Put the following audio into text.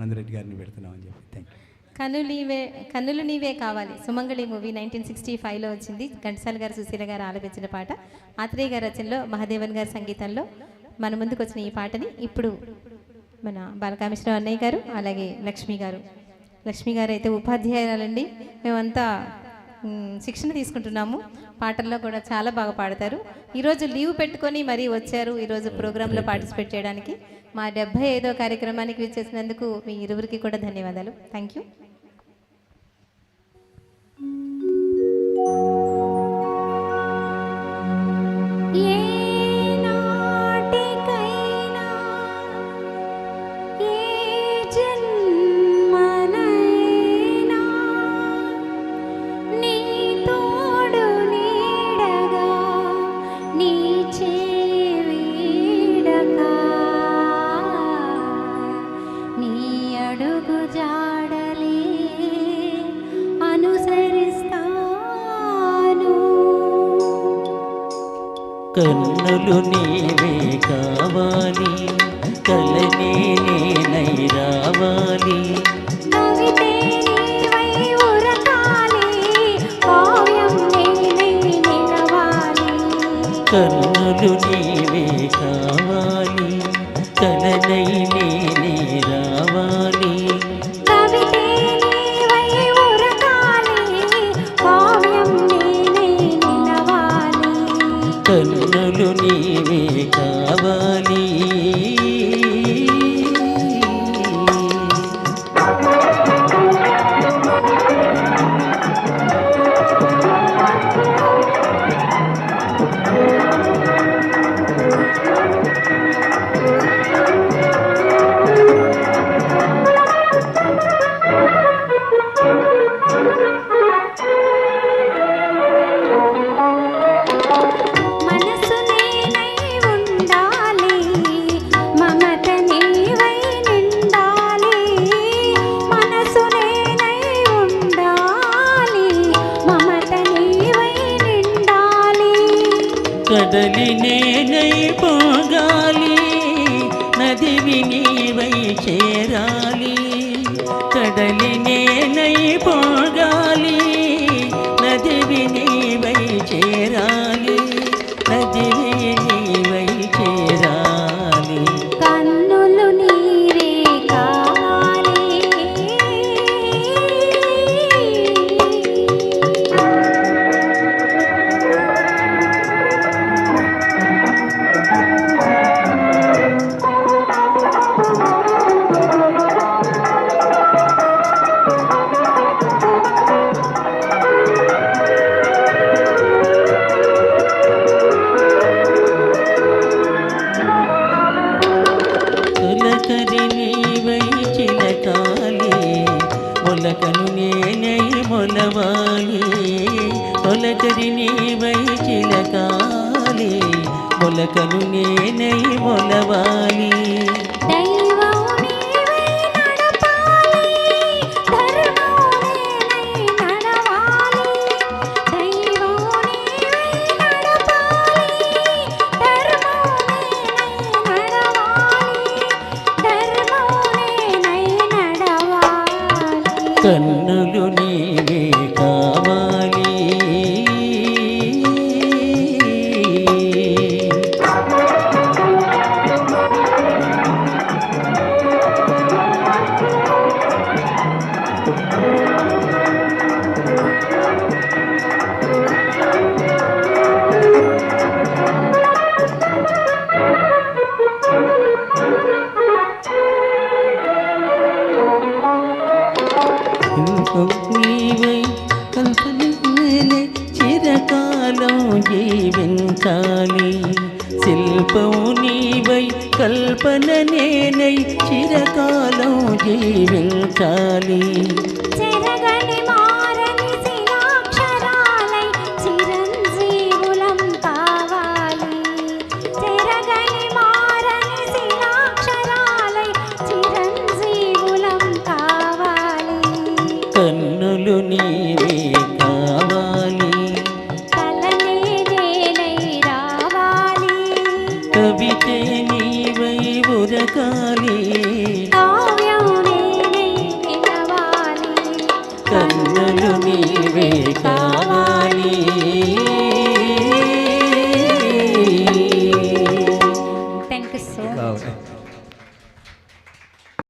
ఆనందరెడ్డి గారిని పెడుతున్నామని చెప్పి thank you. కన్నులు నీవే కావాలి సుమంగళి మూవీ 1965లో వచ్చింది. ఘంటసాల గారు సుశీల గారు ఆలపించిన పాట. ఆత్రేయ గారి రచనలో మహాదేవన్ గారి సంగీతంలో మన ముందుకు వచ్చిన ఈ పాటని ఇప్పుడు మన బాలకామేశ్వరరావు అన్నయ్య గారు అలాగే లక్ష్మి గారు అయితే ఉపాధ్యాయురాలండి. మేమంతా శిక్షణ తీసుకుంటున్నాము. పాటల్లో కూడా చాలా బాగా పాడతారు. ఈరోజు లీవ్ పెట్టుకొని మరీ వచ్చారు ఈరోజు ప్రోగ్రాంలో పార్టిసిపేట్ చేయడానికి. మా 75వ కార్యక్రమానికి విచ్చేసినందుకు మీ ఇరువురికి కూడా ధన్యవాదాలు. Thank you. కన్నులు నీవే కావాలి కలనే నేనై రావాలి కన్నులు నీవే కావాలి కలనై నేనే రావాలి కన్నులు నీవే కావాలి. కదలి నేనై పోగాలి నదివి నీవై చేరాలి కదలి నేనై పోగాలి నదివి నీవై చేరాలి నదివి నీవై చేరాలి కన్నులు నీవే కావాలి మొలకను నేనై మొలవాలి మొలకరి నీవై చిలకాలి మొలకను నేనై మొలవాలి కన్నులు నీవే కావాలి నీవై కల్పనే చిరకాలం జీవించాలి శిల్పం నీవై కల్పన నేనై చిరకాలం జీవించాలి కన్నులు నీవే కావాలి కలనే నేనై రావాలి కవితే నీవై ఉరకాలి కావ్యం కన్నులు నీవే కావాలి.